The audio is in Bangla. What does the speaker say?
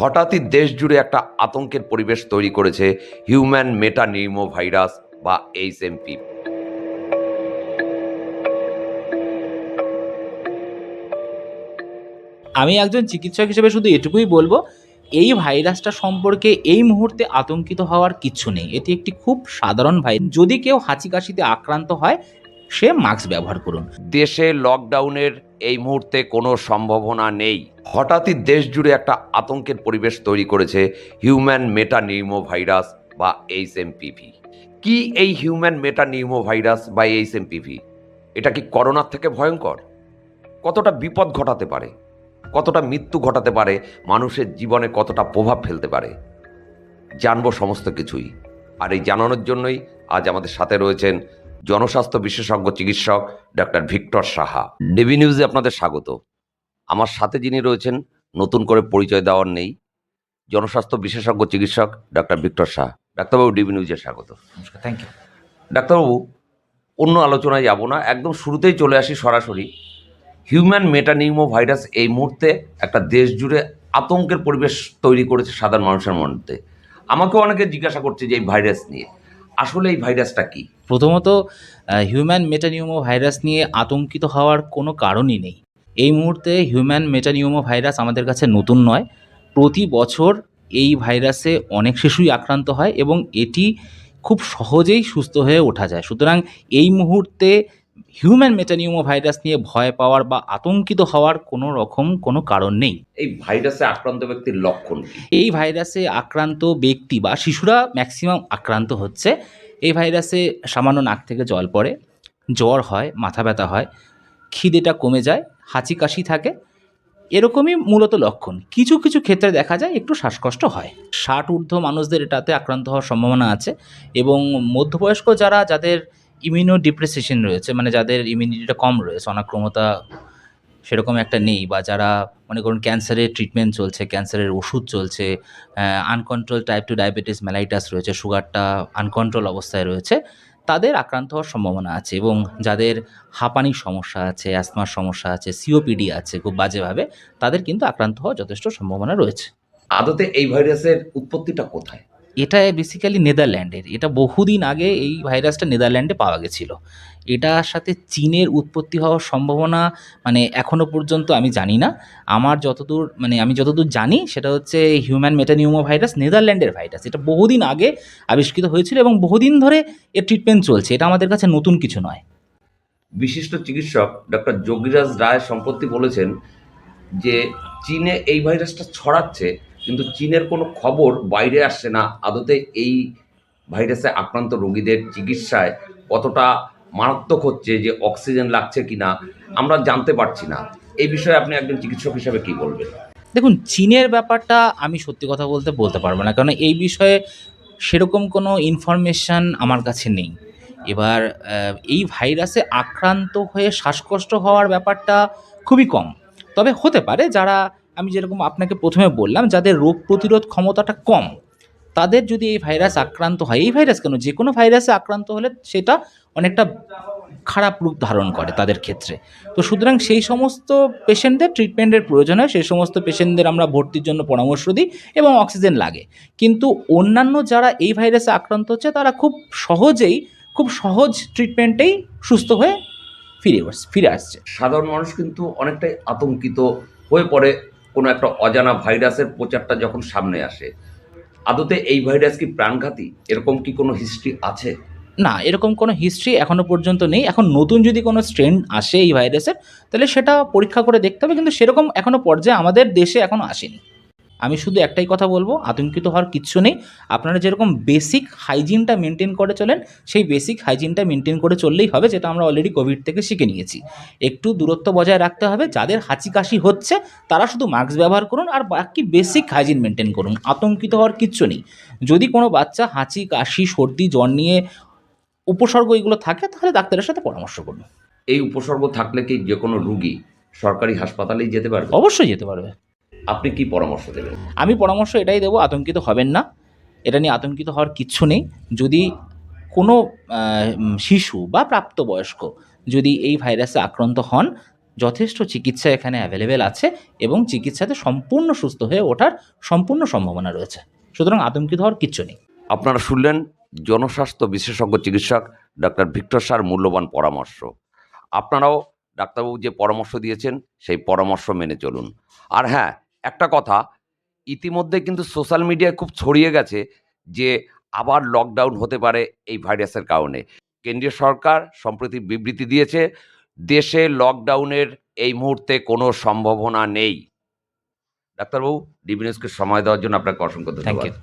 হঠাৎই দেশ জুড়ে একটা আতঙ্কের পরিবেশ তৈরি করেছে হিউম্যান মেটানিউমো ভাইরাস বা এইচএমপি। আমি একজন চিকিৎসক হিসেবে শুধু এটুকুই বলবো, এই ভাইরাসটা সম্পর্কে এই মুহূর্তে আতঙ্কিত হওয়ার কিচ্ছু নেই। এটি একটি খুব সাধারণ ভাইরাস। যদি কেউ হাঁচি কাশিতে আক্রান্ত হয়, সে মাস্ক ব্যবহার করুন। দেশে লকডাউনের এই মুহূর্তে কোনো সম্ভাবনা নেই। হঠাৎই দেশ জুড়ে একটা আতঙ্কের পরিবেশ তৈরি করেছে হিউম্যান মেটানিউমো ভাইরাস বা এইচএমপিভি। কি এই হিউম্যান মেটানিউমো ভাইরাস বা এইচএমপিভি? এটা কি করোনার থেকে ভয়ঙ্কর? কতটা বিপদ ঘটাতে পারে, কতটা মৃত্যু ঘটাতে পারে, মানুষের জীবনে কতটা প্রভাব ফেলতে পারে, জানবো সমস্ত কিছুই। আর এই জানানোর জন্যই আজ আমাদের সাথে রয়েছেন জনস্বাস্থ্য বিশেষজ্ঞ চিকিৎসক ডক্টর ভিক্টর সাহা। ডিবি নিউজে আপনাদের স্বাগত। আমার সাথে যিনি রয়েছেন, নতুন করে পরিচয় দেওয়ার নেই, জনস্বাস্থ্য বিশেষজ্ঞ চিকিৎসক ডক্টর ভিক্টর সাহা। ডাক্তারবাবু, ডিবি নিউজে স্বাগত। নমস্কার, থ্যাংক ইউ। ডাক্তারবাবু, অন্য আলোচনায় যাব না, একদম শুরুতেই চলে আসি সরাসরি। হিউম্যান মেটানিউমো ভাইরাস এই মুহূর্তে একটা দেশ জুড়ে আতঙ্কের পরিবেশ তৈরি করেছে সাধারণ মানুষের মধ্যে। আমাকেও অনেকে জিজ্ঞাসা করছে যে এই ভাইরাস নিয়ে, আসলে এই ভাইরাসটা কি? প্রথমত, হিউম্যান মেটানিউমো ভাইরাস নিয়ে আতঙ্কিত হওয়ার কোনো কারণই নেই। এই মুহূর্তে হিউম্যান মেটানিউমো ভাইরাস আমাদের কাছে নতুন নয়। প্রতি বছর এই ভাইরাসে অনেক শিশুই আক্রান্ত হয় এবং এটি খুব সহজেই সুস্থ হয়ে ওঠা যায়। সুতরাং এই মুহূর্তে হিউম্যান মেটানিউমো ভাইরাস নিয়ে ভয় পাওয়ার বা আতঙ্কিত হওয়ার কোনো কারণ নেই। এই ভাইরাসে আক্রান্ত ব্যক্তির লক্ষণ কি? এই ভাইরাসে আক্রান্ত ব্যক্তি বা শিশুরা ম্যাক্সিমাম আক্রান্ত হচ্ছে। এই ভাইরাসে সামান্য নাক থেকে জল পড়ে, জ্বর হয়, মাথা ব্যথা হয়, খিদেটা কমে যায়, হাঁচি কাশি থাকে, এরকমই মূলত লক্ষণ। কিছু কিছু ক্ষেত্রে দেখা যায় একটু শ্বাসকষ্ট হয়। 60 ঊর্ধ্ব মানুষদের এটাতে আক্রান্ত হওয়ার সম্ভাবনা আছে এবং মধ্যবয়স্ক যাদের ইমিউনো ডিপ্রেসিয়েশন রয়েছে, মানে যাদের ইমিউনিটিটা কম রয়েছে, অনাক্রমতা সেরকম একটা নেই, বা যারা মনে করুন ক্যান্সারের ট্রিটমেন্ট চলছে, ক্যান্সারের ওষুধ চলছে, আনকন্ট্রোল টাইপ 2 ডায়াবেটিস মেলাইটাস রয়েছে, সুগারটা আনকন্ট্রোল অবস্থায় রয়েছে, তাদের আক্রান্ত হওয়ার সম্ভাবনা আছে। এবং যাদের হাঁপানির সমস্যা আছে, অ্যাসমার সমস্যা আছে, সিওপিডি আছে খুব বাজেভাবে, তাদের কিন্তু আক্রান্ত হওয়ার যথেষ্ট সম্ভাবনা রয়েছে। আদতে এই ভাইরাসের উৎপত্তিটা কোথায়? এটা বেসিক্যালি নেদারল্যান্ডের। এটা বহুদিন আগে এই ভাইরাসটা নেদারল্যান্ডে পাওয়া গেছিলো। এটার সাথে চীনের উৎপত্তি হওয়ার সম্ভাবনা মানে এখনও পর্যন্ত আমি জানি না। আমি যতদূর জানি সেটা হচ্ছে হিউম্যান মেটানিউমো ভাইরাস নেদারল্যান্ডের ভাইরাস। এটা বহুদিন আগে আবিষ্কৃত হয়েছিল এবং বহুদিন ধরে এর ট্রিটমেন্ট চলছে। এটা আমাদের কাছে নতুন কিছু নয়। বিশিষ্ট চিকিৎসক ডক্টর যোগীরাজ রায় সম্প্রতি বলেছেন যে চীনে এই ভাইরাসটা ছড়াচ্ছে, কিন্তু চীনের কোনো খবর বাইরে আসছে না আদতে এই ভাইরাসে আক্রান্ত রোগীদের চিকিৎসায় কতটা মারাত্মক হচ্ছে, যে অক্সিজেন লাগছে কিনা আমরা জানতে পারছি না। এই বিষয়ে আপনি একজন চিকিৎসক হিসেবে কি বলবেন? দেখুন, চীনের ব্যাপারটা আমি সত্যি কথা বলতে পারবো না, কারণ এই বিষয়ে সেরকম কোনো ইনফরমেশান আমার কাছে নেই। এবার এই ভাইরাসে আক্রান্ত হয়ে শ্বাসকষ্ট হওয়ার ব্যাপারটা খুবই কম। তবে হতে পারে যারা, আমি যেরকম আপনাকে প্রথমে বললাম, যাদের রোগ প্রতিরোধ ক্ষমতাটা কম, তাদের যদি এই ভাইরাস আক্রান্ত হয়, এই ভাইরাস কেন, যে কোনো ভাইরাসে আক্রান্ত হলে সেটা অনেকটা খারাপ রূপ ধারণ করে তাদের ক্ষেত্রে। তো সুতরাং সেই সমস্ত পেশেন্টদের ট্রিটমেন্টের প্রয়োজন হয়, সেই সমস্ত পেশেন্টদের আমরা ভর্তির জন্য পরামর্শ দিই এবং অক্সিজেন লাগে। কিন্তু অন্যান্য যারা এই ভাইরাসে আক্রান্ত হচ্ছে, তারা খুব সহজ ট্রিটমেন্টেই সুস্থ হয়ে ফিরে আসছে। সাধারণ মানুষ কিন্তু অনেকটাই আতঙ্কিত হয়ে পড়ে কোনো একটা অজানা ভাইরাসের প্রচারটা যখন সামনে আসে। আদতে এই ভাইরাস কি প্রাণঘাতী? এরকম কি কোনো হিস্ট্রি আছে? না, এরকম কোনো হিস্ট্রি এখনও পর্যন্ত নেই। এখন নতুন যদি কোনো স্ট্রেন আসে এই ভাইরাসের, তাহলে সেটা পরীক্ষা করে দেখতে হবে, কিন্তু সেরকম এখনও পর্যায়ে আমাদের দেশে এখনও আসেনি। আমি শুধু একটাই কথা বলবো, আতঙ্কিত হওয়ার কিচ্ছু নেই। আপনারা যেরকম বেসিক হাইজিনটা মেনটেন করে চলেন, সেই বেসিক হাইজিনটা মেনটেন করে চললেই হবে, যেটা আমরা অলরেডি কোভিড থেকে শিখে নিয়েছি। একটু দূরত্ব বজায় রাখতে হবে। যাদের হাঁচি কাশি হচ্ছে তারা শুধু মাস্ক ব্যবহার করুন, আর বাকি বেসিক হাইজিন মেনটেন করুন। আতঙ্কিত হওয়ার কিচ্ছু নেই। যদি কোনো বাচ্চা হাঁচি কাশি সর্দি জ্বর নিয়ে উপসর্গ এগুলো থাকে, তাহলে ডাক্তারের সাথে পরামর্শ করুন। এই উপসর্গ থাকলে কি যে কোনো রুগী সরকারি হাসপাতালেই যেতে পারবে? অবশ্যই যেতে পারবে। আপনি কি পরামর্শ দেবেন? আমি পরামর্শ এটাই দেবো, আতঙ্কিত হবেন না। এটা নিয়ে আতঙ্কিত হওয়ার কিচ্ছু নেই। যদি কোনো শিশু বা প্রাপ্তবয়স্ক যদি এই ভাইরাসে আক্রান্ত হন, যথেষ্ট চিকিৎসা এখানে অ্যাভেলেবেল আছে এবং চিকিৎসাতে সম্পূর্ণ সুস্থ হয়ে ওঠার সম্পূর্ণ সম্ভাবনা রয়েছে। সুতরাং আতঙ্কিত হওয়ার কিচ্ছু নেই। আপনারা শুনলেন জনস্বাস্থ্য বিশেষজ্ঞ চিকিৎসক ডক্টর ভিক্টর স্যার মূল্যবান পরামর্শ। আপনারাও ডাক্তারবাবু যে পরামর্শ দিয়েছেন সেই পরামর্শ মেনে চলুন। আর হ্যাঁ, একটা কথা, ইতিমধ্যে কিন্তু সোশ্যাল মিডিয়ায় খুব ছড়িয়ে গেছে যে আবার লকডাউন হতে পারে এই ভাইরাসের কারণে। কেন্দ্রীয় সরকার সম্প্রতি বিবৃতি দিয়েছে, দেশে লকডাউনের এই মুহূর্তে কোনো সম্ভাবনা নেই। ডাক্তারবাবু, ডিবি নিউজকে সময় দেওয়ার জন্য আপনাকে অসংখ্য থ্যাংক ধন্যবাদ। ইউ।